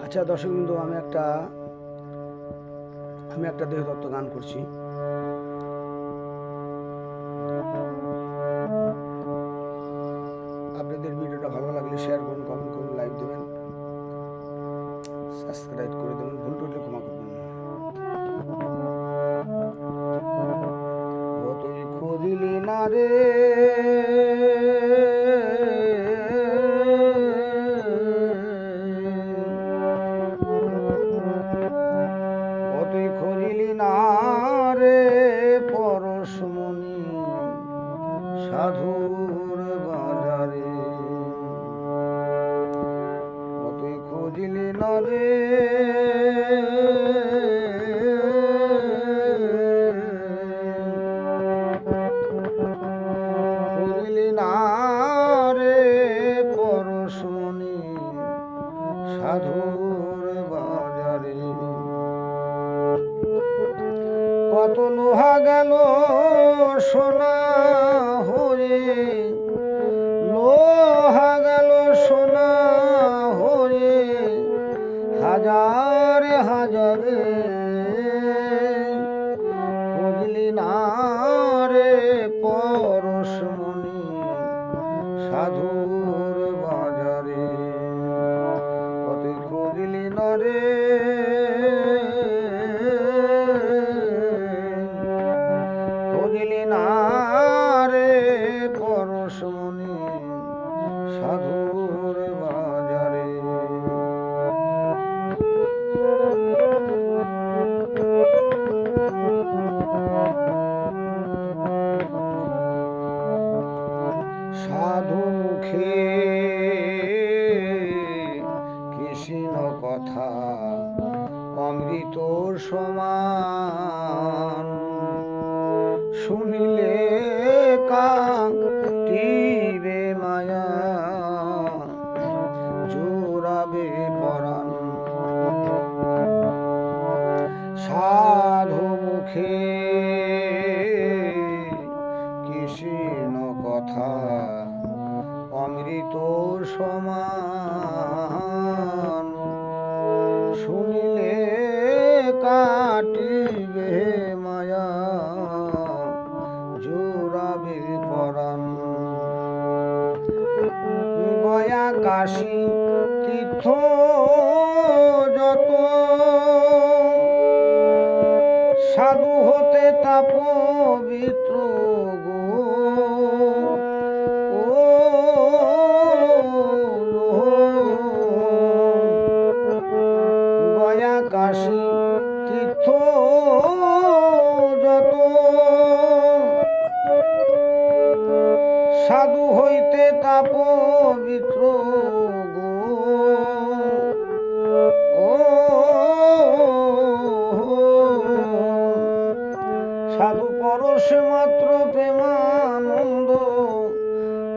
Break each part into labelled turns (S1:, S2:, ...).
S1: আচ্ছা দর্শক বিন্দু, আমি একটা দেহতত্ত্ব গান করছি। আপনাদের ভিডিওটা ভালো লাগলে শেয়ার করুন, কমেন্ট করুন, লাইক দেবেন, সাবস্ক্রাইব করে দেবেন, ভুল টুটলে ক্ষমা করবেন। তুই খুঁজলি না রে তুই খুঁজলি না রে পরশমণি সাধুর বাজারে, তুই খুঁজলি না রে খুঁজলি না রে পরশমণি সাধুর বাজারে। কত লোহা গেল সোনা হয়ে, লোহা গেল সোনা হয়ে, হাজারে হাজারে, খুঁজলি না রে পরশমণি সাধুর বাজারে, তুই খুঁজলি না রে খুঁজলি না রে পরশমণি সাধুর বাজারে। সাধু মুখে কৃষ্ণ কথা অমৃত সমান, শুনিলে কাটিবে মায়া জোড়াবে পরাণ। সাধু মুখে কৃষ্ণ কথা অমৃত সমান, শুনিলে কাটিবে মায়া জোড়াবে পরাণ। গয়া কাশী তীর্থ যত, সাধু হতে তা পবিত্র গো, গয়া কাশী তীর্থ যত, সাধু হইতে তা পবিত্র গো, সাধু পরশ মাত্র প্রেমানন্দ,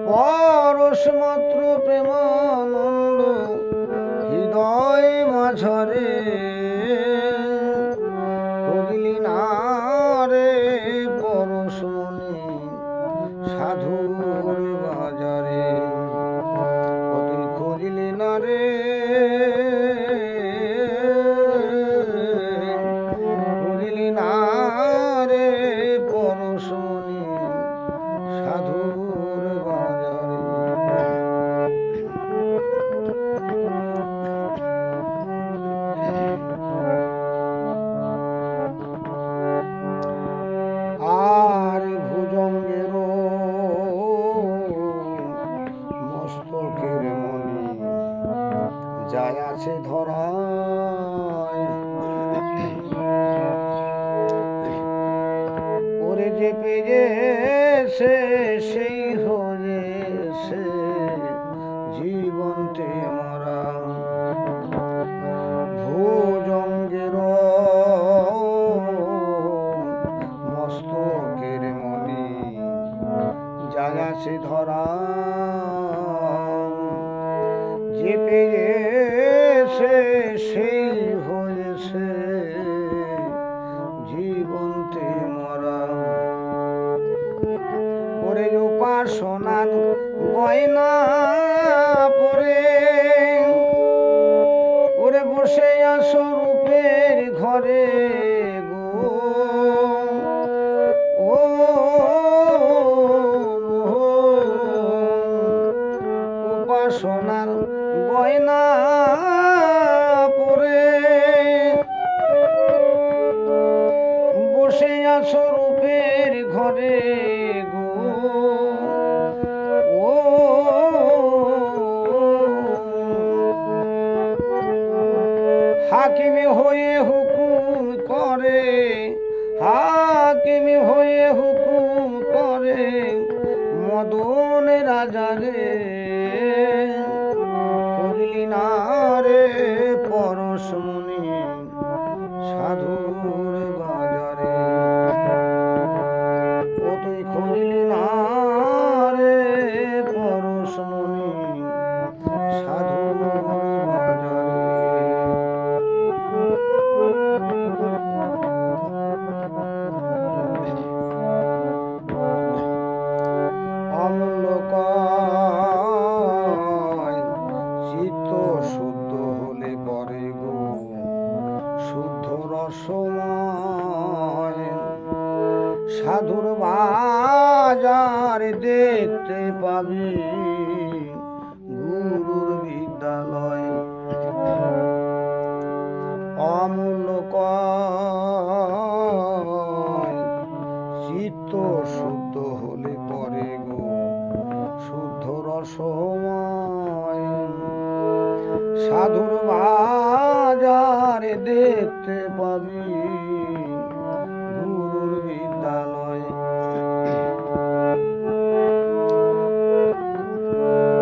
S1: পরশ মাত্র প্রেমানন্দ হৃদয় মাঝরে, খুঁজলি না রে পরশমণি সাধুর বাজারে, তুই খুঁজলি না রে খুঁজলি না রে পরশমণি সাধুর বাজারে। আর ভুজঙ্গের মস্তকের মণি যায় আছে ধরায়, ওরে যে পেয়েছে সেই হয়েছে জীবন্তে মরা। ভুজঙ্গের মস্তকের মণি যায় আছে ধরা, যে পেয়েছে সেই হয়েছে জীবন্তে মরা। ওরে উপাসনার গয়না পরে, ওরে সোনার গয়না পরে বসে আছো রূপের ঘরে গো ও হাকিমি হয়ে হুকুম করে, হাকিমি হয়ে হুকুম করে মদন রাজারে করলি না রে পরশমণি সাধুর বাজারে। ও তুই খুঁজলি না রে পরশমণি সাধুর বাজারে। অমূল্য কয় চিত্ত শুদ্ধ হলে পরে গো শুদ্ধ রসময় সাধুর বাজার দেখতে পাবি গুরুর বিদ্যালয়। অমূল্য কয় চিত্ত শুদ্ধ হলে পরে গো শুদ্ধ রসময় সাধুর বাজারে দেখতে পাবি গুরুর বিদ্যালয়।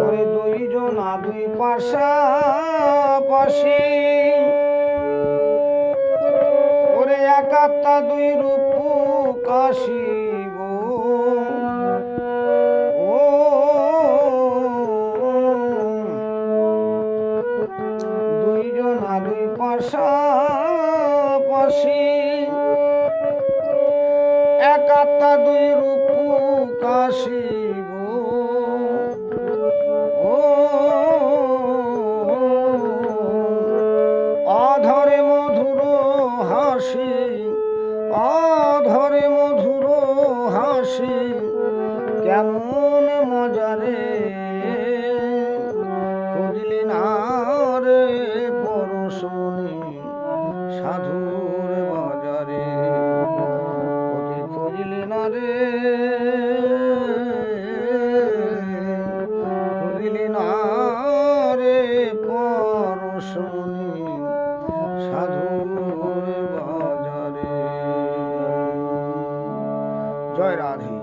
S1: ওরে দুইজনা দুই পাশাপাশি ওরে এক আত্মা দুই রূপ কাশি গো ও দুইজনা দুই পাশাপাশি এক আত্মা দুই রূপ কাশি গো ও অধরে মধুর হাসি, অধরে মধুর হাসি কেমন মজারে খুঁজলি না রে পরশমণি সাধুর বাজারে। ওকে খুঁজলি না রে খুঁজলি না রে পরশমণি সাধুর বাজারে। জয় রাধে।